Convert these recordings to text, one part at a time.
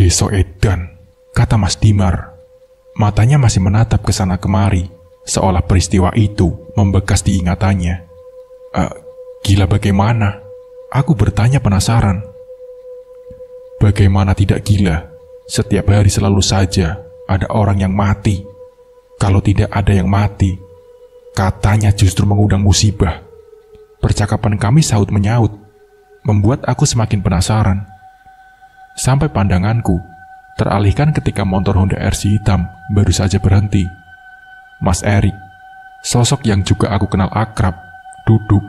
Desa Edan, kata Mas Dimar. Matanya masih menatap ke sana kemari, seolah peristiwa itu membekas di ingatannya. Gila bagaimana? Aku bertanya penasaran. Bagaimana tidak gila? Setiap hari selalu saja ada orang yang mati. Kalau tidak ada yang mati, katanya justru mengundang musibah. Percakapan kami saut-menyaut, membuat aku semakin penasaran. Sampai pandanganku teralihkan ketika motor Honda RC hitam baru saja berhenti. Mas Erik, sosok yang juga aku kenal akrab, duduk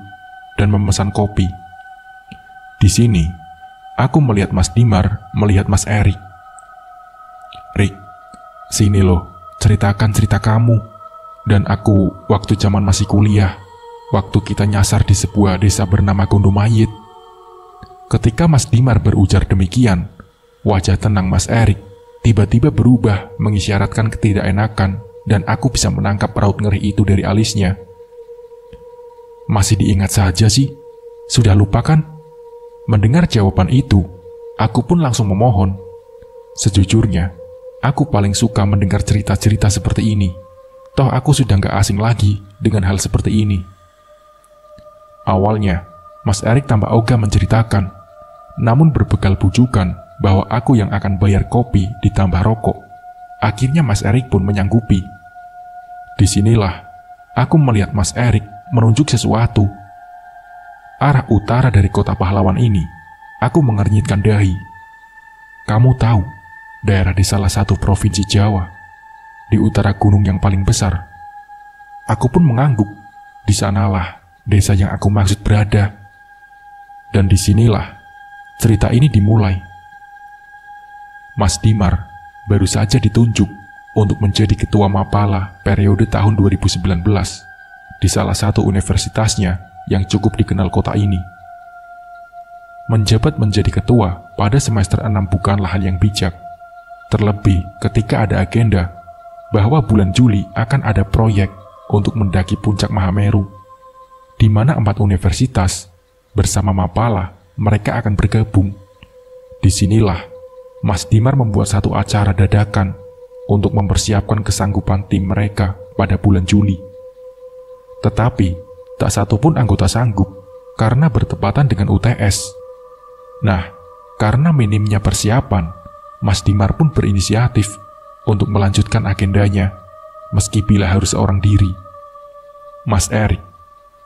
dan memesan kopi. Di sini, aku melihat Mas Dimar melihat Mas Erik. Rik, sini loh, ceritakan cerita kamu dan aku waktu zaman masih kuliah, waktu kita nyasar di sebuah desa bernama Gondomayit. Ketika Mas Dimar berujar demikian, wajah tenang Mas Erik tiba-tiba berubah mengisyaratkan ketidakenakan dan aku bisa menangkap raut ngeri itu dari alisnya. Masih diingat saja sih? Sudah lupa kan? Mendengar jawaban itu, aku pun langsung memohon. Sejujurnya, aku paling suka mendengar cerita-cerita seperti ini. Toh aku sudah gak asing lagi dengan hal seperti ini. Awalnya, Mas Erik tambah ogah menceritakan, namun berbekal bujukan bahwa aku yang akan bayar kopi ditambah rokok. Akhirnya Mas Erik pun menyanggupi. Disinilah aku melihat Mas Erik menunjuk sesuatu. Arah utara dari kota pahlawan ini, aku mengernyitkan dahi. Kamu tahu, daerah di salah satu provinsi Jawa, di utara gunung yang paling besar. Aku pun mengangguk. Di sanalah desa yang aku maksud berada. Dan disinilah cerita ini dimulai. Mas Dimar baru saja ditunjuk untuk menjadi ketua Mapala periode tahun 2019 di salah satu universitasnya yang cukup dikenal kota ini. Menjabat menjadi ketua pada semester 6 bukanlah hal yang bijak, terlebih ketika ada agenda bahwa bulan Juli akan ada proyek untuk mendaki puncak Mahameru, di mana 4 universitas bersama Mapala mereka akan bergabung. Disinilah Mas Dimar membuat satu acara dadakan untuk mempersiapkan kesanggupan tim mereka pada bulan Juli. Tetapi, tak satu pun anggota sanggup karena bertepatan dengan UTS. Nah, karena minimnya persiapan, Mas Dimar pun berinisiatif untuk melanjutkan agendanya, meski bila harus seorang diri. Mas Erik,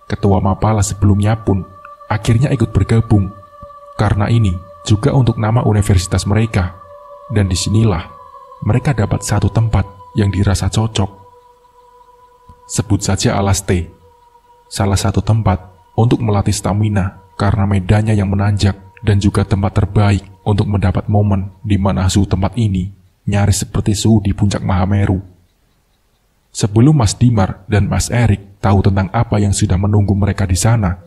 ketua Mapala sebelumnya pun, akhirnya ikut bergabung. Karena ini juga untuk nama universitas mereka, dan disinilah mereka dapat satu tempat yang dirasa cocok. Sebut saja Alas T, salah satu tempat untuk melatih stamina karena medannya yang menanjak dan juga tempat terbaik untuk mendapat momen di mana suhu tempat ini nyaris seperti suhu di puncak Mahameru. Sebelum Mas Dimar dan Mas Erik tahu tentang apa yang sudah menunggu mereka di sana,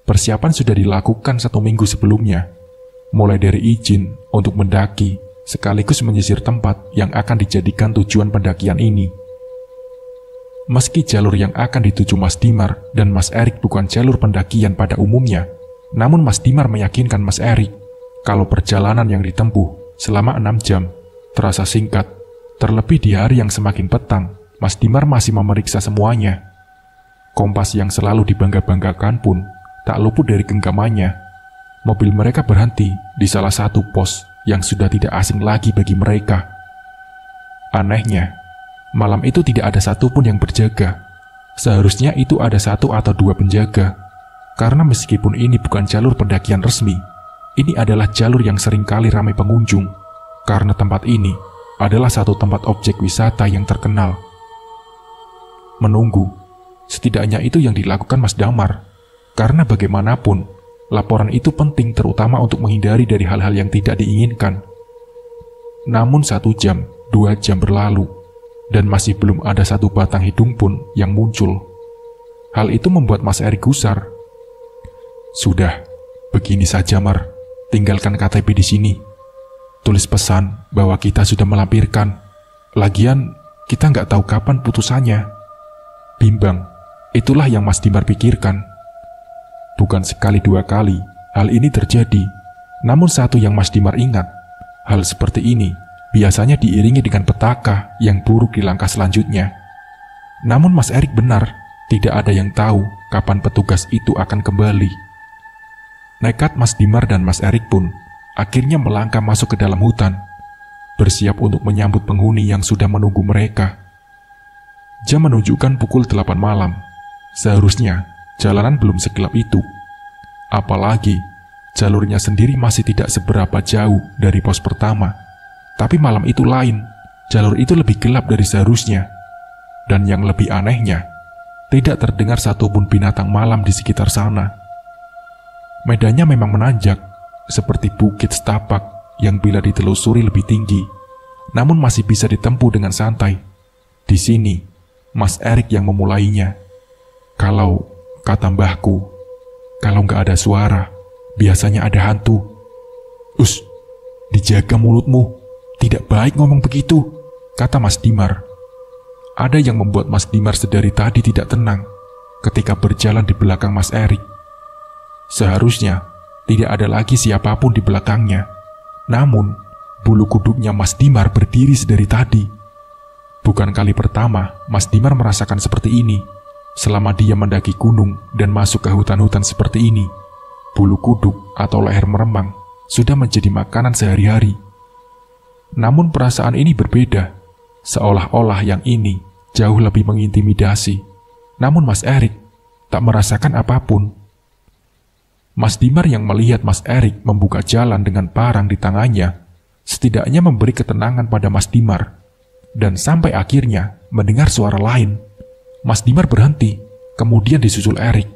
persiapan sudah dilakukan 1 minggu sebelumnya. Mulai dari izin untuk mendaki, sekaligus menyisir tempat yang akan dijadikan tujuan pendakian ini. Meski jalur yang akan dituju Mas Dimar dan Mas Erik bukan jalur pendakian pada umumnya, namun Mas Dimar meyakinkan Mas Erik kalau perjalanan yang ditempuh selama 6 jam terasa singkat. Terlebih di hari yang semakin petang, Mas Dimar masih memeriksa semuanya. Kompas yang selalu dibangga-banggakan pun tak luput dari genggamannya. Mobil mereka berhenti di salah satu pos yang sudah tidak asing lagi bagi mereka. Anehnya, malam itu tidak ada satupun yang berjaga. Seharusnya itu ada 1 atau 2 penjaga. Karena meskipun ini bukan jalur pendakian resmi, ini adalah jalur yang seringkali ramai pengunjung. Karena tempat ini adalah satu tempat objek wisata yang terkenal. Menunggu, setidaknya itu yang dilakukan Mas Damar. Karena bagaimanapun, laporan itu penting terutama untuk menghindari dari hal-hal yang tidak diinginkan. Namun 1 jam, 2 jam berlalu, dan masih belum ada satu batang hidung pun yang muncul. Hal itu membuat Mas Erik gusar. Sudah, begini saja Mar, tinggalkan KTP di sini. Tulis pesan bahwa kita sudah melampirkan. Lagian, kita nggak tahu kapan putusannya. Bimbang, itulah yang Mas Dimar pikirkan. Bukan sekali 2 kali hal ini terjadi, namun satu yang Mas Dimar ingat Hal seperti ini biasanya diiringi dengan petaka yang buruk di langkah selanjutnya. Namun Mas Erik benar, tidak ada yang tahu kapan petugas itu akan kembali. Nekat Mas Dimar dan Mas Erik pun akhirnya melangkah masuk ke dalam hutan, bersiap untuk menyambut penghuni yang sudah menunggu mereka. Jam menunjukkan pukul 8 malam. Seharusnya jalanan belum segelap itu. Apalagi jalurnya sendiri masih tidak seberapa jauh dari pos pertama. Tapi malam itu lain, jalur itu lebih gelap dari seharusnya. Dan yang lebih anehnya, tidak terdengar satupun binatang malam di sekitar sana. Medannya memang menanjak, seperti bukit setapak yang bila ditelusuri lebih tinggi, namun masih bisa ditempuh dengan santai. Di sini, Mas Erik yang memulainya. Kalau, kata mbahku, kalau nggak ada suara, biasanya ada hantu. Us, dijaga mulutmu. Tidak baik ngomong begitu, kata Mas Dimar. Ada yang membuat Mas Dimar sedari tadi tidak tenang ketika berjalan di belakang Mas Erik. Seharusnya tidak ada lagi siapapun di belakangnya. Namun, bulu kuduknya Mas Dimar berdiri sedari tadi. Bukan kali pertama Mas Dimar merasakan seperti ini. Selama dia mendaki gunung dan masuk ke hutan-hutan seperti ini, bulu kuduk atau leher meremang sudah menjadi makanan sehari-hari. Namun perasaan ini berbeda, seolah-olah yang ini jauh lebih mengintimidasi. Namun Mas Erik tak merasakan apapun. Mas Dimar yang melihat Mas Erik membuka jalan dengan parang di tangannya, setidaknya memberi ketenangan pada Mas Dimar. Dan sampai akhirnya mendengar suara lain. Mas Dimar berhenti, kemudian disusul Erik.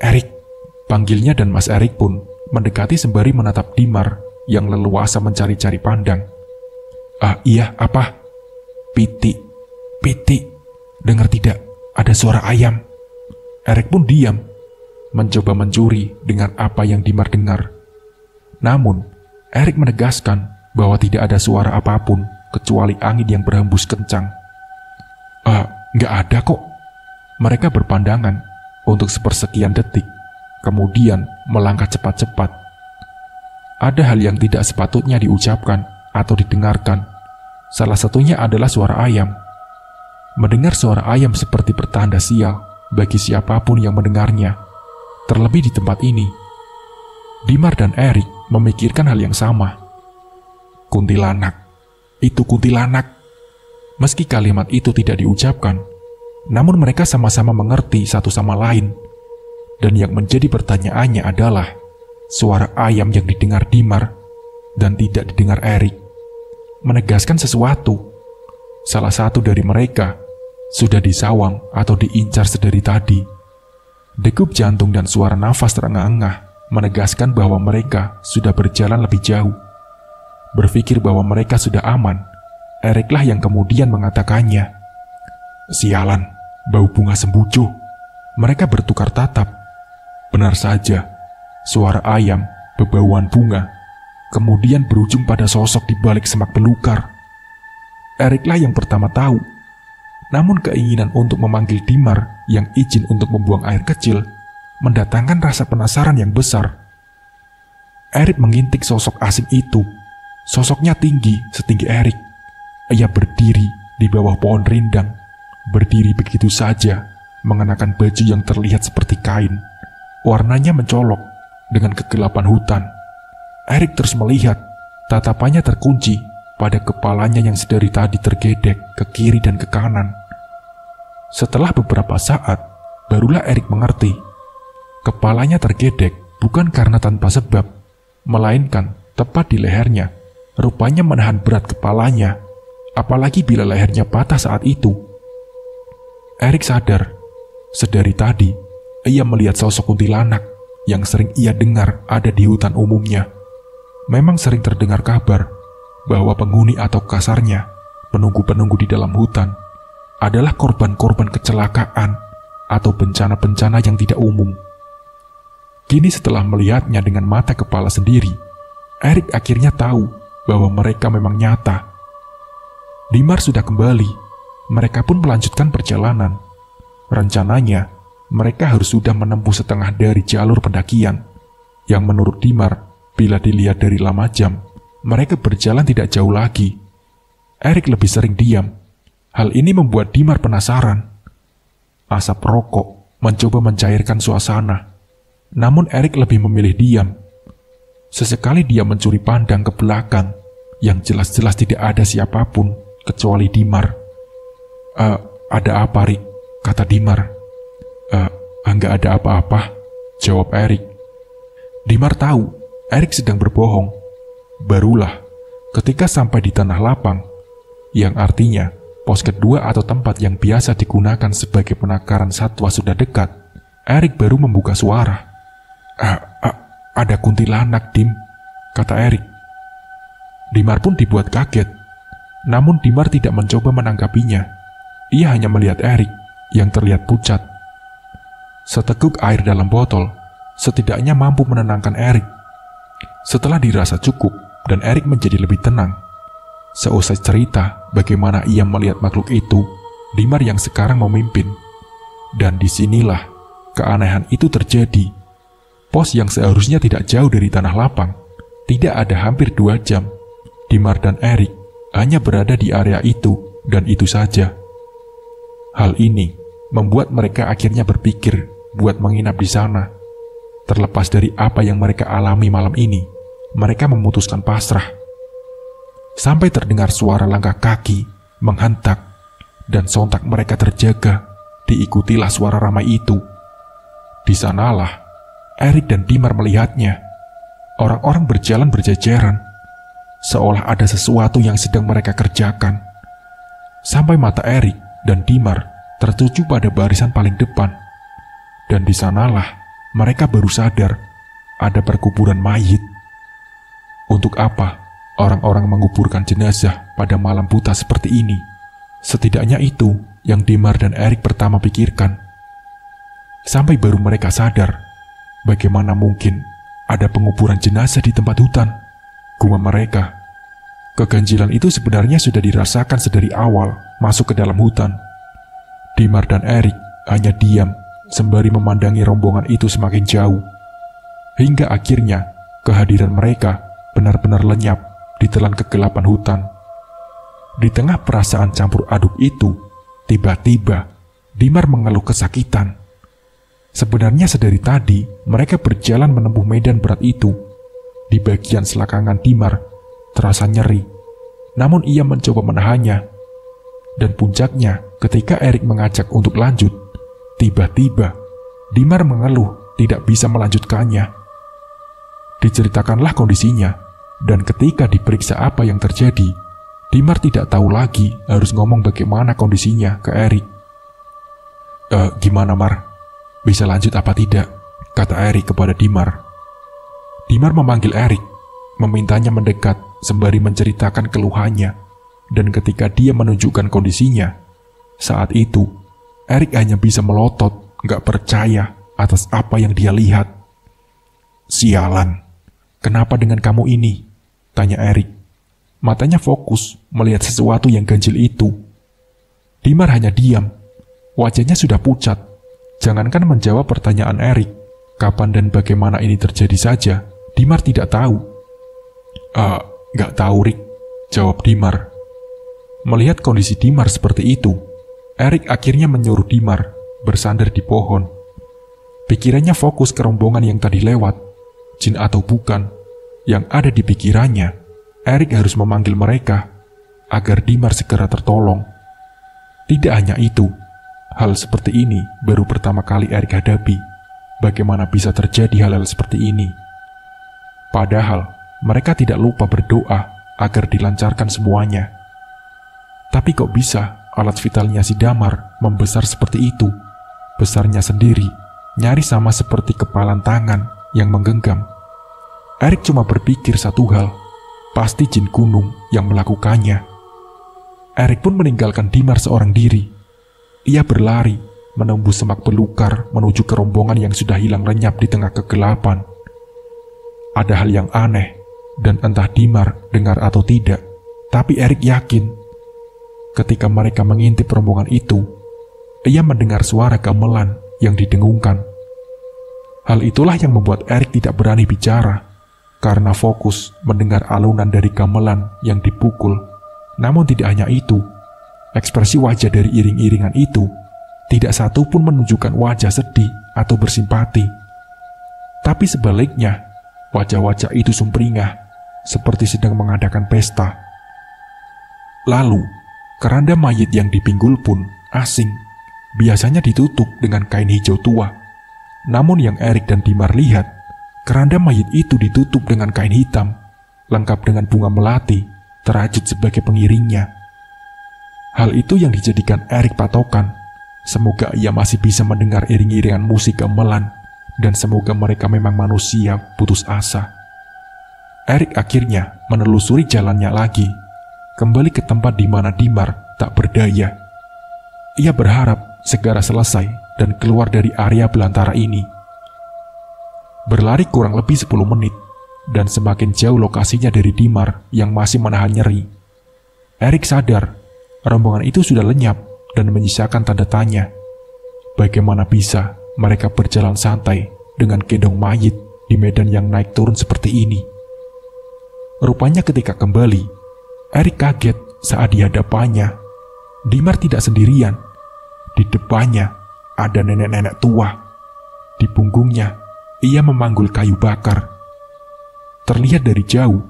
Erik, panggilnya, dan Mas Erik pun mendekati sembari menatap Dimar yang leluasa mencari-cari pandang. Iya, apa? Piti, dengar tidak? Ada suara ayam. Erik pun diam, mencoba mencuri dengan apa yang Dimar dengar. Namun, Erik menegaskan bahwa tidak ada suara apapun kecuali angin yang berhembus kencang. Nggak ada kok. Mereka berpandangan untuk sepersekian detik, kemudian melangkah cepat-cepat. Ada hal yang tidak sepatutnya diucapkan atau didengarkan. Salah satunya adalah suara ayam. Mendengar suara ayam seperti pertanda sial bagi siapapun yang mendengarnya, terlebih di tempat ini. Dimar dan Erik memikirkan hal yang sama. Kuntilanak, itu kuntilanak. Meski kalimat itu tidak diucapkan, namun mereka sama-sama mengerti satu sama lain. Dan yang menjadi pertanyaannya adalah suara ayam yang didengar Dimar dan tidak didengar Erik menegaskan sesuatu. Salah satu dari mereka sudah disawang atau diincar sedari tadi. Degup jantung dan suara nafas terengah-engah menegaskan bahwa mereka sudah berjalan lebih jauh. Berpikir bahwa mereka sudah aman, Eriklah yang kemudian mengatakannya. Sialan, bau bunga sembucu. Mereka bertukar tatap. Benar saja, suara ayam bebauan bunga kemudian berujung pada sosok di balik semak belukar. Eriklah yang pertama tahu. Namun keinginan untuk memanggil Dimar yang izin untuk membuang air kecil mendatangkan rasa penasaran yang besar. Erik mengintip sosok asing itu. Sosoknya tinggi setinggi Erik. Ia berdiri di bawah pohon rindang, berdiri begitu saja, mengenakan baju yang terlihat seperti kain. Warnanya mencolok dengan kegelapan hutan. Erik terus melihat, tatapannya terkunci pada kepalanya yang sedari tadi tergedek ke kiri dan ke kanan. Setelah beberapa saat, barulah Erik mengerti. Kepalanya tergedek bukan karena tanpa sebab, melainkan tepat di lehernya. Rupanya menahan berat kepalanya, apalagi bila lehernya patah saat itu. Erik sadar, sedari tadi ia melihat sosok kuntilanak yang sering ia dengar ada di hutan umumnya. Memang sering terdengar kabar bahwa penghuni atau kasarnya penunggu-penunggu di dalam hutan adalah korban-korban kecelakaan atau bencana-bencana yang tidak umum. Kini setelah melihatnya dengan mata kepala sendiri, Erik akhirnya tahu bahwa mereka memang nyata. Dimar sudah kembali, mereka pun melanjutkan perjalanan. Rencananya, mereka harus sudah menempuh setengah dari jalur pendakian, yang menurut Dimar Bila dilihat dari lama jam, mereka berjalan tidak jauh lagi. Erik lebih sering diam. Hal ini membuat Dimar penasaran. Asap rokok mencoba mencairkan suasana. Namun Erik lebih memilih diam. Sesekali dia mencuri pandang ke belakang, yang jelas-jelas tidak ada siapapun kecuali Dimar. Ada apa, Rik? Kata Dimar. Enggak ada apa-apa, jawab Erik. Dimar tahu Erik sedang berbohong. Barulah ketika sampai di tanah lapang, yang artinya pos kedua atau tempat yang biasa digunakan sebagai penangkaran satwa sudah dekat, Erik baru membuka suara. Ada kuntilanak, Dim, kata Erik. Dimar pun dibuat kaget. Namun Dimar tidak mencoba menanggapinya. Ia hanya melihat Erik yang terlihat pucat. Seteguk air dalam botol setidaknya mampu menenangkan Erik. Setelah dirasa cukup dan Erik menjadi lebih tenang, seusai cerita bagaimana ia melihat makhluk itu, Dimar yang sekarang memimpin. Dan disinilah keanehan itu terjadi. Pos yang seharusnya tidak jauh dari tanah lapang, tidak ada hampir 2 jam, Dimar dan Erik hanya berada di area itu dan itu saja. Hal ini membuat mereka akhirnya berpikir buat menginap di sana. Terlepas dari apa yang mereka alami malam ini, mereka memutuskan pasrah. Sampai terdengar suara langkah kaki menghentak, dan sontak mereka terjaga, diikutilah suara ramai itu. Di sanalah Erik dan Dimar melihatnya. Orang-orang berjalan berjajaran, seolah ada sesuatu yang sedang mereka kerjakan. Sampai mata Erik dan Dimar tertuju pada barisan paling depan. Dan di sanalah mereka baru sadar ada perkuburan mayit. Untuk apa orang-orang menguburkan jenazah pada malam buta seperti ini? Setidaknya itu yang Dimar dan Erik pertama pikirkan. Sampai baru mereka sadar, bagaimana mungkin ada penguburan jenazah di tempat hutan? Gumam mereka. Keganjilan itu sebenarnya sudah dirasakan sedari awal masuk ke dalam hutan. Dimar dan Erik hanya diam sembari memandangi rombongan itu semakin jauh. Hingga akhirnya kehadiran mereka benar-benar lenyap ditelan kegelapan hutan. Di tengah perasaan campur aduk itu, tiba-tiba Dimar mengeluh kesakitan. Sebenarnya sedari tadi mereka berjalan menempuh medan berat itu. Di bagian selakangan Dimar terasa nyeri, namun ia mencoba menahannya. Dan puncaknya ketika Erik mengajak untuk lanjut, tiba-tiba Dimar mengeluh tidak bisa melanjutkannya. Diceritakanlah kondisinya, dan ketika diperiksa apa yang terjadi, Dimar tidak tahu lagi harus ngomong bagaimana kondisinya ke Erik. Gimana, Mar? Bisa lanjut apa tidak? Kata Erik kepada Dimar. Dimar memanggil Erik, memintanya mendekat sembari menceritakan keluhannya. Dan ketika dia menunjukkan kondisinya, saat itu Erik hanya bisa melotot, gak percaya atas apa yang dia lihat. Sialan, kenapa dengan kamu ini? Tanya Erik. Matanya fokus melihat sesuatu yang ganjil itu. Dimar hanya diam. Wajahnya sudah pucat. Jangankan menjawab pertanyaan Erik, kapan dan bagaimana ini terjadi saja, Dimar tidak tahu. Gak tahu, Rik, jawab Dimar. Melihat kondisi Dimar seperti itu, Erik akhirnya menyuruh Dimar bersandar di pohon. Pikirannya fokus ke rombongan yang tadi lewat. Jin atau bukan, yang ada di pikirannya, Erik harus memanggil mereka agar Dimar segera tertolong. Tidak hanya itu, hal seperti ini baru pertama kali Erik hadapi. Bagaimana bisa terjadi hal-hal seperti ini? Padahal mereka tidak lupa berdoa agar dilancarkan semuanya. Tapi kok bisa alat vitalnya si Damar membesar seperti itu? Besarnya sendiri, nyaris sama seperti kepalan tangan yang menggenggam. Erik cuma berpikir satu hal, pasti jin gunung yang melakukannya. Erik pun meninggalkan Dimar seorang diri. Ia berlari, menembus semak belukar menuju ke rombongan yang sudah hilang lenyap di tengah kegelapan. Ada hal yang aneh, dan entah Dimar dengar atau tidak, tapi Erik yakin. Ketika mereka mengintip rombongan itu, ia mendengar suara gamelan yang didengungkan. Hal itulah yang membuat Erik tidak berani bicara. karena fokus mendengar alunan dari gamelan yang dipukul. Namun tidak hanya itu, ekspresi wajah dari iring-iringan itu tidak satu pun menunjukkan wajah sedih atau bersimpati. Tapi sebaliknya, wajah-wajah itu sumringah, seperti sedang mengadakan pesta. Lalu, keranda mayit yang dipinggul pun asing, biasanya ditutup dengan kain hijau tua. Namun yang Erik dan Dimar lihat, keranda mayit itu ditutup dengan kain hitam, lengkap dengan bunga melati, terajut sebagai pengiringnya. Hal itu yang dijadikan Erik patokan. Semoga ia masih bisa mendengar iring-iringan musik gamelan, dan semoga mereka memang manusia putus asa. Erik akhirnya menelusuri jalannya lagi, kembali ke tempat di mana Dimar tak berdaya. Ia berharap segera selesai dan keluar dari area belantara ini. Berlari kurang lebih 10 menit, dan semakin jauh lokasinya dari Dimar yang masih menahan nyeri. Erik sadar, rombongan itu sudah lenyap dan menyisakan tanda tanya. Bagaimana bisa mereka berjalan santai dengan gendong mayit di medan yang naik turun seperti ini? Rupanya ketika kembali, Erik kaget saat di hadapannya Dimar tidak sendirian. Di depannya ada nenek-nenek tua. Di punggungnya ia memanggul kayu bakar. Terlihat dari jauh,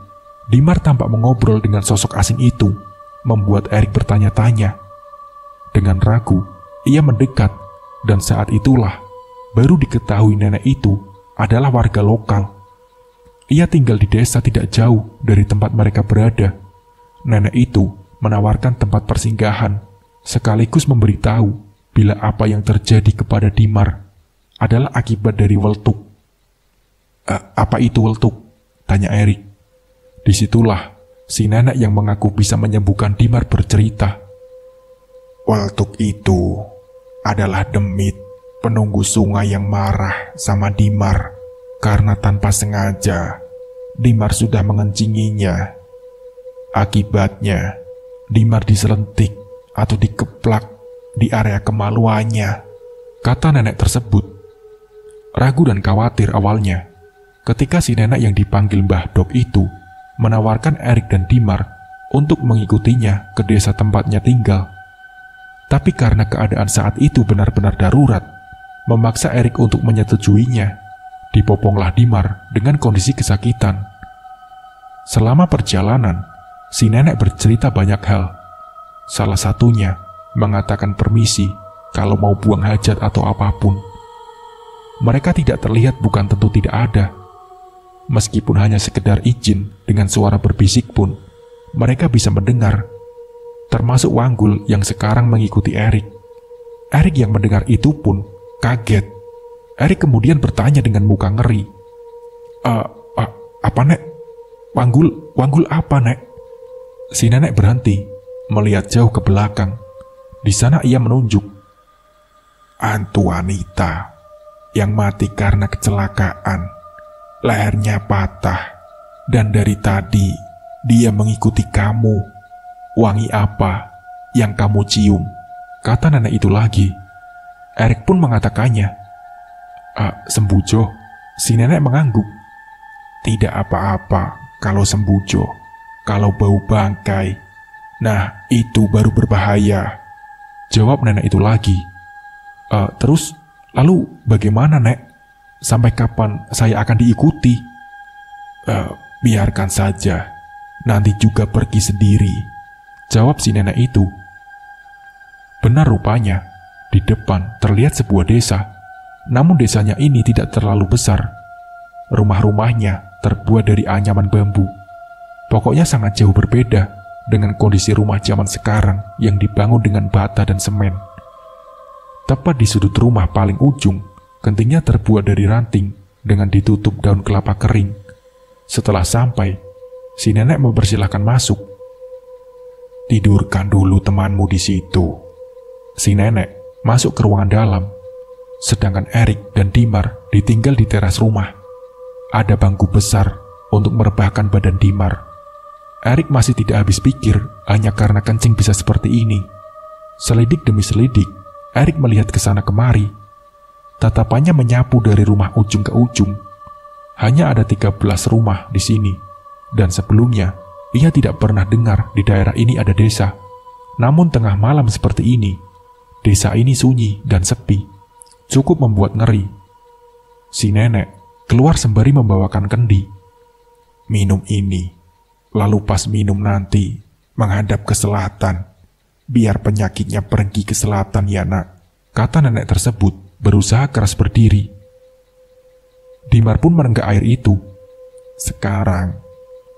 Dimar tampak mengobrol dengan sosok asing itu, membuat Erik bertanya-tanya. Dengan ragu, ia mendekat, dan saat itulah baru diketahui nenek itu adalah warga lokal. Ia tinggal di desa tidak jauh dari tempat mereka berada. Nenek itu menawarkan tempat persinggahan, sekaligus memberitahu bila apa yang terjadi kepada Dimar adalah akibat dari weltuk. Apa itu weltuk? Tanya Erik. Disitulah si nenek yang mengaku bisa menyembuhkan Dimar bercerita. Weltuk itu adalah demit, penunggu sungai yang marah sama Dimar karena tanpa sengaja Dimar sudah mengencinginya. Akibatnya Dimar diselentik atau dikeplak di area kemaluannya, kata nenek tersebut. Ragu dan khawatir awalnya ketika si nenek yang dipanggil Mbah Dok itu menawarkan Erik dan Dimar untuk mengikutinya ke desa tempatnya tinggal. Tapi karena keadaan saat itu benar-benar darurat, memaksa Erik untuk menyetujuinya. Dipoponglah Dimar dengan kondisi kesakitan. Selama perjalanan, si nenek bercerita banyak hal. Salah satunya mengatakan permisi kalau mau buang hajat atau apapun. Mereka tidak terlihat bukan tentu tidak ada. Meskipun hanya sekedar izin dengan suara berbisik pun, mereka bisa mendengar. Termasuk Wanggul yang sekarang mengikuti Erik. Erik yang mendengar itu pun kaget. Erik kemudian bertanya dengan muka ngeri. Apa nek? Wanggul apa nek? Si nenek berhenti, melihat jauh ke belakang. Di sana ia menunjuk. Hantu wanita yang mati karena kecelakaan. Lehernya patah, dan dari tadi dia mengikuti kamu. Wangi apa yang kamu cium? Kata nenek itu lagi. Erik pun mengatakannya. Sembujo. Si nenek mengangguk. Tidak apa-apa kalau sembujo. Kalau bau bangkai, nah itu baru berbahaya. Jawab nenek itu lagi. Terus, lalu bagaimana nek? Sampai kapan saya akan diikuti? Biarkan saja. Nanti juga pergi sendiri. Jawab si nenek itu. Benar rupanya, di depan terlihat sebuah desa. Namun desanya ini tidak terlalu besar. Rumah-rumahnya terbuat dari anyaman bambu. Pokoknya sangat jauh berbeda dengan kondisi rumah zaman sekarang yang dibangun dengan bata dan semen. Tepat di sudut rumah paling ujung, gentingnya terbuat dari ranting dengan ditutup daun kelapa kering. Setelah sampai, si nenek mempersilahkan masuk. Tidurkan dulu temanmu di situ. Si nenek masuk ke ruangan dalam, sedangkan Erik dan Dimar ditinggal di teras rumah. Ada bangku besar untuk merebahkan badan Dimar. Erik masih tidak habis pikir hanya karena kencing bisa seperti ini. Selidik demi selidik, Erik melihat ke sana kemari. Tatapannya menyapu dari rumah ujung ke ujung. hanya ada 13 rumah di sini, dan sebelumnya ia tidak pernah dengar di daerah ini ada desa. Namun tengah malam seperti ini, desa ini sunyi dan sepi, cukup membuat ngeri. Si nenek keluar sembari membawakan kendi. "Minum ini, lalu pas minum nanti menghadap ke selatan, biar penyakitnya pergi ke selatan ya nak," kata nenek tersebut berusaha keras berdiri. Dimar pun menenggak air itu. "Sekarang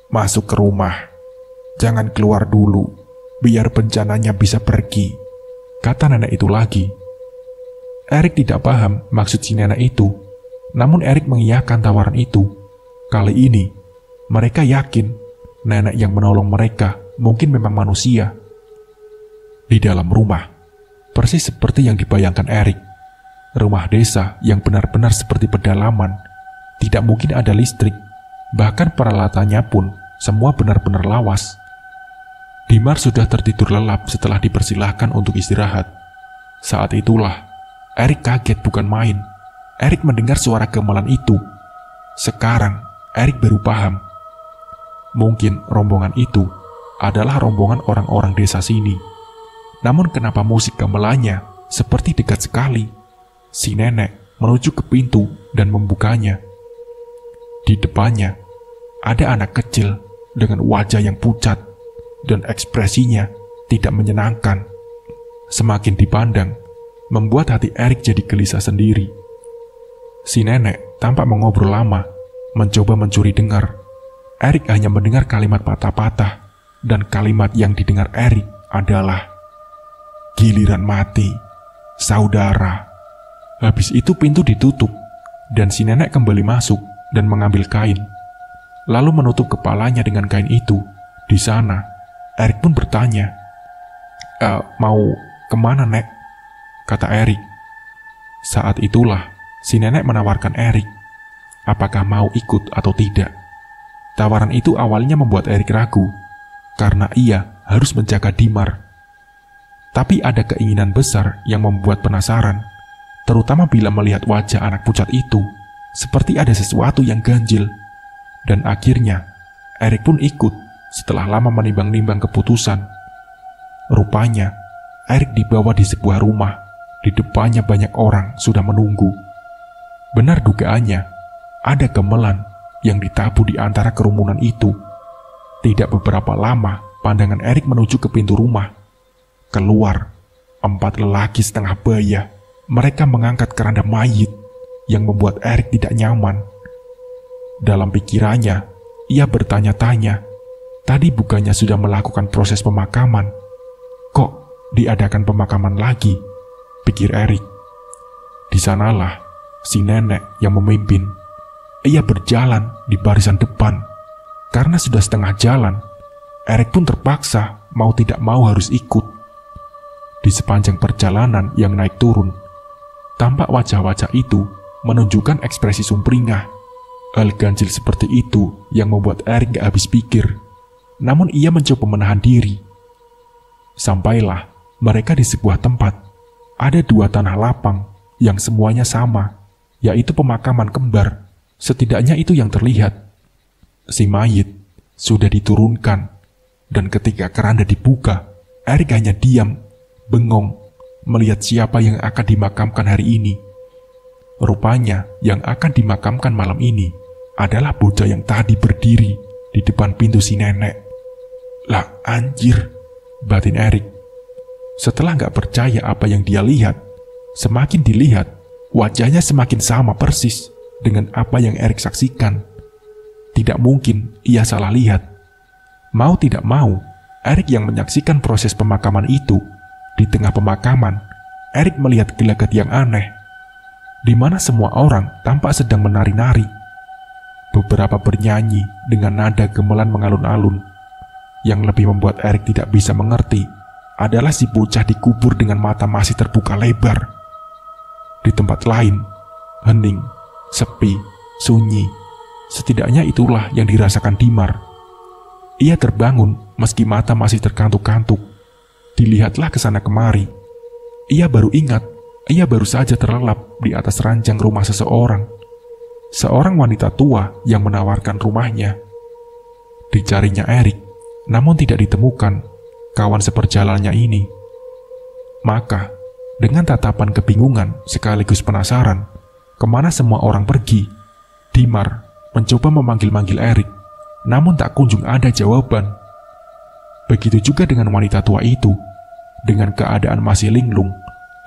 masuk ke rumah, jangan keluar dulu, biar bencananya bisa pergi," kata nenek itu lagi. Erik tidak paham maksud si nenek itu, namun Erik mengiyakan tawaran itu. Kali ini, mereka yakin nenek yang menolong mereka mungkin memang manusia. Di dalam rumah, persis seperti yang dibayangkan Erik, rumah desa yang benar-benar seperti pedalaman, tidak mungkin ada listrik, bahkan peralatannya pun semua benar-benar lawas. Dimar sudah tertidur lelap setelah dipersilahkan untuk istirahat. Saat itulah, Erik kaget bukan main. Erik mendengar suara gamelan itu. Sekarang, Erik baru paham. Mungkin rombongan itu adalah rombongan orang-orang desa sini. Namun kenapa musik gamelannya seperti dekat sekali? Si nenek menuju ke pintu dan membukanya. Di depannya, ada anak kecil dengan wajah yang pucat dan ekspresinya tidak menyenangkan. Semakin dipandang, membuat hati Erik jadi gelisah sendiri. Si nenek tampak mengobrol lama, mencoba mencuri dengar. Erik hanya mendengar kalimat patah-patah, dan kalimat yang didengar Erik adalah, "Giliran mati, saudara." Habis itu pintu ditutup, dan si nenek kembali masuk dan mengambil kain, lalu menutup kepalanya dengan kain itu. Di sana, Erik pun bertanya, "Mau kemana, Nek?" kata Erik. Saat itulah, si nenek menawarkan Erik, apakah mau ikut atau tidak. Tawaran itu awalnya membuat Erik ragu, karena ia harus menjaga Dimar. Tapi ada keinginan besar yang membuat penasaran, terutama bila melihat wajah anak pucat itu, seperti ada sesuatu yang ganjil. Dan akhirnya, Erik pun ikut setelah lama menimbang-nimbang keputusan. Rupanya, Erik dibawa di sebuah rumah. Di depannya banyak orang sudah menunggu. Benar dugaannya, ada gamelan yang ditabuh di antara kerumunan itu. Tidak beberapa lama, pandangan Erik menuju ke pintu rumah. Keluar, 4 lelaki setengah baya. Mereka mengangkat keranda mayit yang membuat Erik tidak nyaman. Dalam pikirannya, ia bertanya-tanya, tadi bukannya sudah melakukan proses pemakaman? Kok diadakan pemakaman lagi? Pikir Erik. Di sanalah si nenek yang memimpin. Ia berjalan di barisan depan. Karena sudah setengah jalan, Erik pun terpaksa mau tidak mau harus ikut. Di sepanjang perjalanan yang naik turun, tampak wajah-wajah itu menunjukkan ekspresi sumringah. Hal ganjil seperti itu yang membuat Erik gak habis pikir. Namun ia mencoba menahan diri. Sampailah mereka di sebuah tempat. Ada 2 tanah lapang yang semuanya sama, yaitu pemakaman kembar. Setidaknya itu yang terlihat. Si mayit sudah diturunkan, dan ketika keranda dibuka, Erik hanya diam, bengong, melihat siapa yang akan dimakamkan hari ini. Rupanya yang akan dimakamkan malam ini adalah bocah yang tadi berdiri di depan pintu si nenek. Lah anjir, batin Erik. Setelah gak percaya apa yang dia lihat, semakin dilihat, wajahnya semakin sama persis dengan apa yang Erik saksikan. Tidak mungkin ia salah lihat. Mau tidak mau, Erik yang menyaksikan proses pemakaman itu. Di tengah pemakaman, Erik melihat gelagat yang aneh, di mana semua orang tampak sedang menari-nari. Beberapa bernyanyi dengan nada gamelan mengalun-alun. Yang lebih membuat Erik tidak bisa mengerti adalah si bocah dikubur dengan mata masih terbuka lebar. Di tempat lain, hening, sepi, sunyi. Setidaknya itulah yang dirasakan Dimar. Ia terbangun meski mata masih terkantuk-kantuk. Dilihatlah ke sana kemari. Ia baru ingat, ia baru saja terlelap di atas ranjang rumah seseorang. seorang wanita tua yang menawarkan rumahnya. Dicarinya Erik, namun tidak ditemukan kawan seperjalannya ini. Maka, dengan tatapan kebingungan sekaligus penasaran kemana semua orang pergi, Dimar mencoba memanggil-manggil Erik, namun tak kunjung ada jawaban. Begitu juga dengan wanita tua itu. Dengan keadaan masih linglung,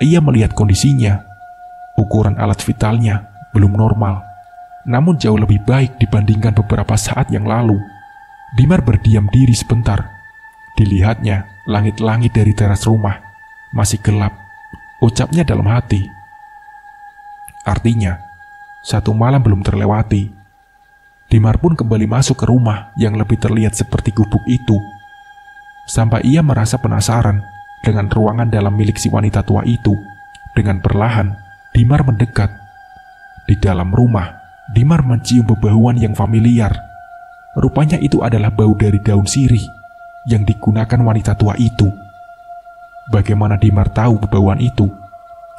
ia melihat kondisinya. Ukuran alat vitalnya belum normal, namun jauh lebih baik dibandingkan beberapa saat yang lalu. Dimar berdiam diri sebentar. Dilihatnya langit-langit dari teras rumah masih gelap. Ucapnya dalam hati, artinya satu malam belum terlewati. Dimar pun kembali masuk ke rumah yang lebih terlihat seperti gubuk itu. Sampai ia merasa penasaran dengan ruangan dalam milik si wanita tua itu. Dengan perlahan, Dimar mendekat. Di dalam rumah, Dimar mencium bebauan yang familiar. Rupanya itu adalah bau dari daun sirih yang digunakan wanita tua itu. Bagaimana Dimar tahu bebauan itu?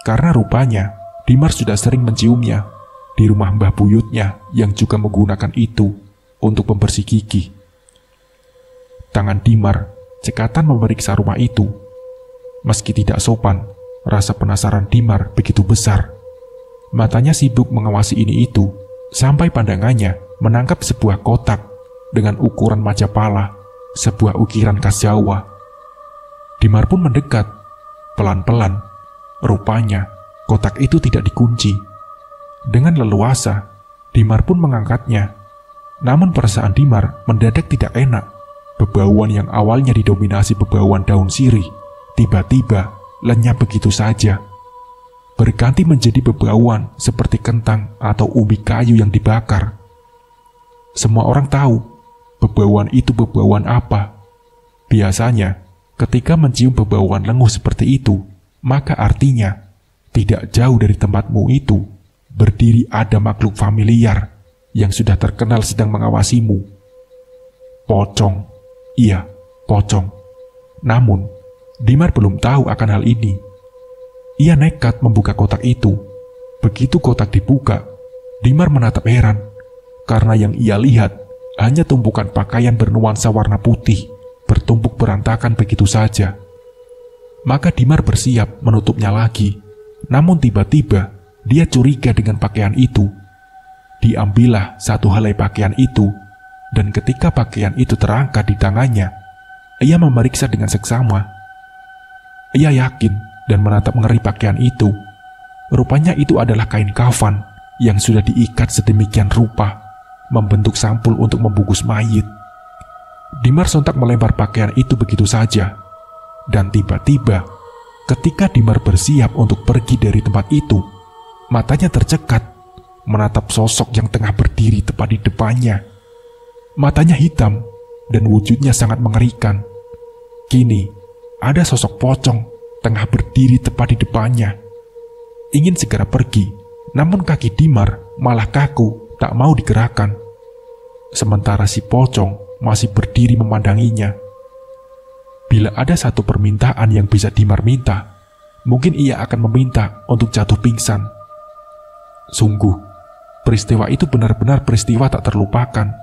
Karena rupanya Dimar sudah sering menciumnya di rumah mbah buyutnya yang juga menggunakan itu untuk membersih gigi. Tangan Dimar cekatan memeriksa rumah itu. Meski tidak sopan, rasa penasaran Dimar begitu besar. Matanya sibuk mengawasi ini itu, sampai pandangannya menangkap sebuah kotak dengan ukuran Majapala, sebuah ukiran khas Jawa. Dimar pun mendekat. Pelan-pelan, rupanya kotak itu tidak dikunci. Dengan leluasa, Dimar pun mengangkatnya. Namun perasaan Dimar mendadak tidak enak. Bebauan yang awalnya didominasi bebauan daun sirih, tiba-tiba lenyap begitu saja. Berganti menjadi bebauan seperti kentang atau ubi kayu yang dibakar. Semua orang tahu bebauan itu bebauan apa. Biasanya, ketika mencium bebauan lenguh seperti itu, maka artinya tidak jauh dari tempatmu itu berdiri ada makhluk familiar yang sudah terkenal sedang mengawasimu. Pocong. Iya, pocong. Namun, Dimar belum tahu akan hal ini. Ia nekat membuka kotak itu. Begitu kotak dibuka, Dimar menatap heran, karena yang ia lihat hanya tumpukan pakaian bernuansa warna putih, bertumpuk berantakan begitu saja. Maka Dimar bersiap menutupnya lagi. Namun tiba-tiba, dia curiga dengan pakaian itu. Diambillah satu helai pakaian itu, dan ketika pakaian itu terangkat di tangannya, ia memeriksa dengan seksama. Ia yakin dan menatap ngeri pakaian itu. Rupanya itu adalah kain kafan yang sudah diikat sedemikian rupa, membentuk sampul untuk membungkus mayit. Dimar sontak melempar pakaian itu begitu saja. Dan tiba-tiba, ketika Dimar bersiap untuk pergi dari tempat itu, matanya tercekat, menatap sosok yang tengah berdiri tepat di depannya. Matanya hitam dan wujudnya sangat mengerikan. Kini, ada sosok pocong tengah berdiri tepat di depannya. Ingin segera pergi, namun kaki Dimar malah kaku, tak mau digerakkan. Sementara si pocong masih berdiri memandanginya. Bila ada satu permintaan yang bisa Dimar minta, mungkin ia akan meminta untuk jatuh pingsan. Sungguh, peristiwa itu benar-benar peristiwa tak terlupakan.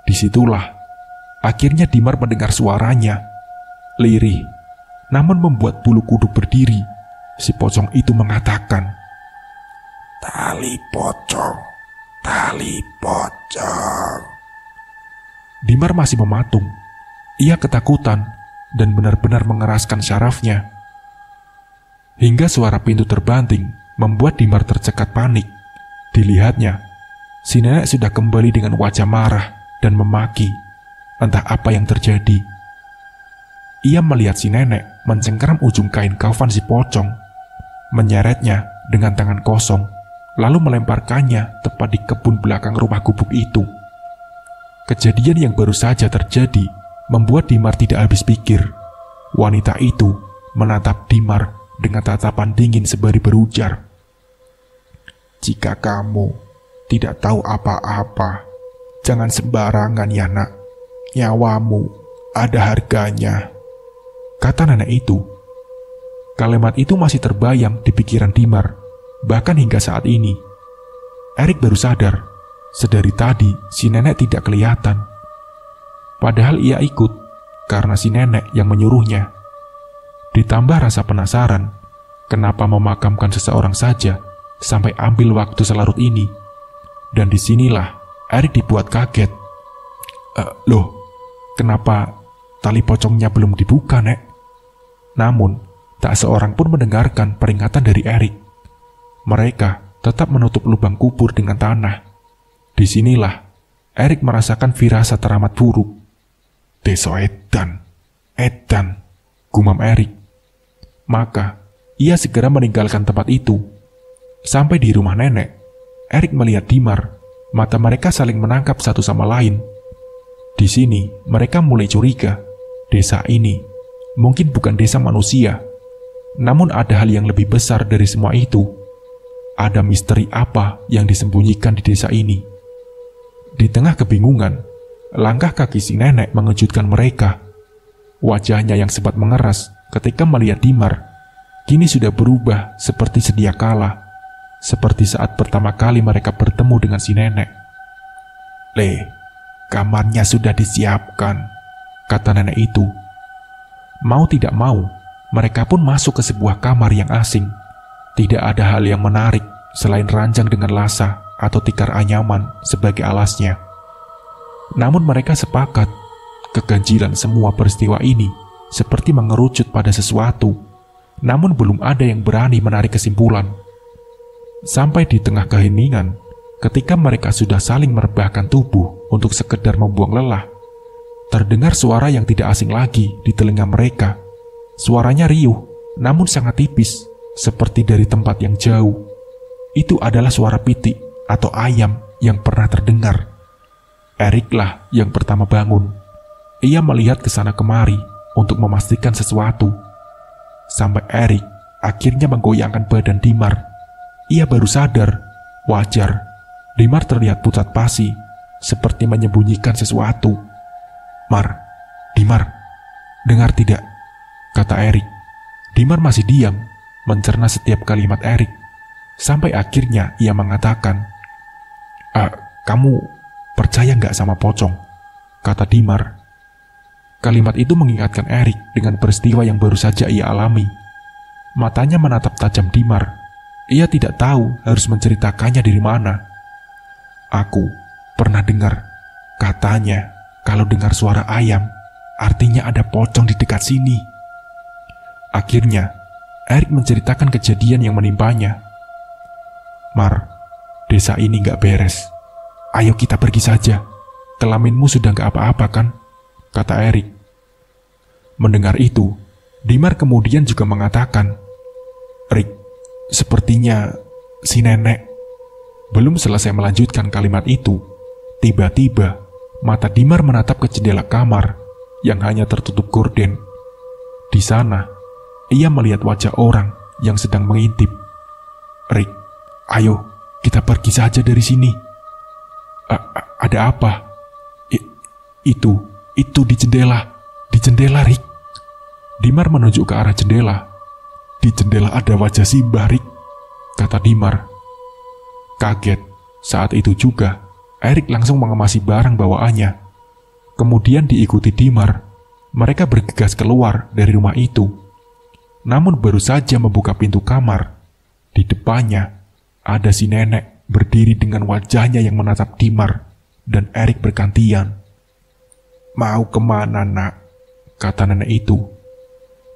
Disitulah, akhirnya Dimar mendengar suaranya. Lirih, namun membuat bulu kuduk berdiri. Si pocong itu mengatakan, "Tali pocong, tali pocong." Dimar masih mematung. Ia ketakutan dan benar-benar mengeraskan syarafnya. Hingga suara pintu terbanting membuat Dimar tercekat panik. Dilihatnya, si nenek sudah kembali dengan wajah marah dan memaki. Entah apa yang terjadi. Ia melihat si nenek mencengkeram ujung kain kafan si pocong, menyeretnya dengan tangan kosong, lalu melemparkannya tepat di kebun belakang rumah gubuk itu. Kejadian yang baru saja terjadi membuat Dimar tidak habis pikir. Wanita itu menatap Dimar dengan tatapan dingin sembari berujar, "Jika kamu tidak tahu apa-apa, jangan sembarangan ya nak. Nyawamu ada harganya," kata nenek itu. Kalimat itu masih terbayang di pikiran Dimar, bahkan hingga saat ini. Erik baru sadar, sedari tadi si nenek tidak kelihatan. Padahal ia ikut karena si nenek yang menyuruhnya. Ditambah rasa penasaran, kenapa memakamkan seseorang saja sampai ambil waktu selarut ini. Dan disinilah Erik dibuat kaget. Loh, kenapa tali pocongnya belum dibuka, Nek? Namun, tak seorang pun mendengarkan peringatan dari Erik. Mereka tetap menutup lubang kubur dengan tanah. Disinilah Erik merasakan firasat teramat buruk. Desa Edan, gumam Erik. Maka, ia segera meninggalkan tempat itu. Sampai di rumah nenek, Erik melihat Dimar. Mata mereka saling menangkap satu sama lain. Di sini, mereka mulai curiga. Desa ini mungkin bukan desa manusia. Namun ada hal yang lebih besar dari semua itu. Ada misteri apa yang disembunyikan di desa ini. Di tengah kebingungan, langkah kaki si nenek mengejutkan mereka. Wajahnya yang sempat mengeras ketika melihat Dimar, kini sudah berubah seperti sedia kala. Seperti saat pertama kali mereka bertemu dengan si nenek. Kamarnya sudah disiapkan, kata nenek itu. Mau tidak mau, mereka pun masuk ke sebuah kamar yang asing. Tidak ada hal yang menarik selain ranjang dengan lasa atau tikar anyaman sebagai alasnya. Namun mereka sepakat, keganjilan semua peristiwa ini seperti mengerucut pada sesuatu. Namun belum ada yang berani menarik kesimpulan. Sampai di tengah keheningan, ketika mereka sudah saling merebahkan tubuh untuk sekedar membuang lelah, terdengar suara yang tidak asing lagi di telinga mereka. Suaranya riuh, namun sangat tipis, seperti dari tempat yang jauh. Itu adalah suara pitik atau ayam yang pernah terdengar. Eriklah yang pertama bangun. Ia melihat ke sana kemari untuk memastikan sesuatu. Sampai Erik akhirnya menggoyangkan badan Dimar. Ia baru sadar, wajar, Dimar terlihat pucat pasi, seperti menyembunyikan sesuatu. Dimar, dengar tidak? Kata Erik. Dimar masih diam, mencerna setiap kalimat Erik. Sampai akhirnya ia mengatakan, kamu percaya nggak sama pocong? Kata Dimar. Kalimat itu mengingatkan Erik dengan peristiwa yang baru saja ia alami. Matanya menatap tajam Dimar. Ia tidak tahu harus menceritakannya dari mana. Aku pernah dengar, katanya kalau dengar suara ayam, artinya ada pocong di dekat sini. Akhirnya, Erik menceritakan kejadian yang menimpanya. Desa ini gak beres. Ayo kita pergi saja. Kelaminmu sudah gak apa-apa kan? Kata Erik. Mendengar itu, Dimar kemudian juga mengatakan, Rik, sepertinya si nenek. Belum selesai melanjutkan kalimat itu, tiba-tiba mata Dimar menatap ke jendela kamar yang hanya tertutup gorden. Di sana, ia melihat wajah orang yang sedang mengintip. Rik, ayo kita pergi saja dari sini. Ada apa? Itu di jendela Rik. Dimar menunjuk ke arah jendela. Di jendela ada wajah Simbah, Rik, kata Dimar. Kaget, saat itu juga, Erik langsung mengemasi barang bawaannya. Kemudian diikuti Dimar, mereka bergegas keluar dari rumah itu. Namun baru saja membuka pintu kamar, di depannya ada si nenek berdiri dengan wajahnya yang menatap Dimar dan Erik bergantian. Mau kemana, nak? Kata nenek itu.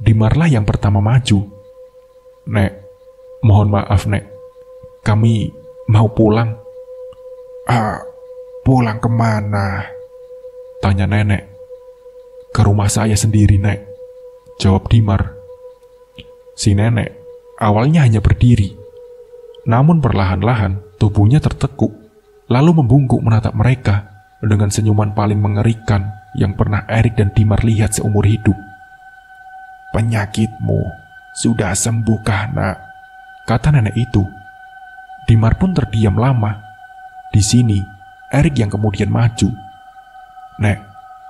Dimarlah yang pertama maju. Nek, mohon maaf, Nek. Kami mau pulang. Pulang kemana? Tanya nenek. Ke rumah saya sendiri, Nek, jawab Dimar. Si nenek awalnya hanya berdiri, namun perlahan-lahan tubuhnya tertekuk, lalu membungkuk menatap mereka dengan senyuman paling mengerikan yang pernah Erik dan Dimar lihat seumur hidup. Penyakitmu sudah sembuhkah, nak? Kata nenek itu. Dimar pun terdiam lama. Di sini, Erik yang kemudian maju. Nek,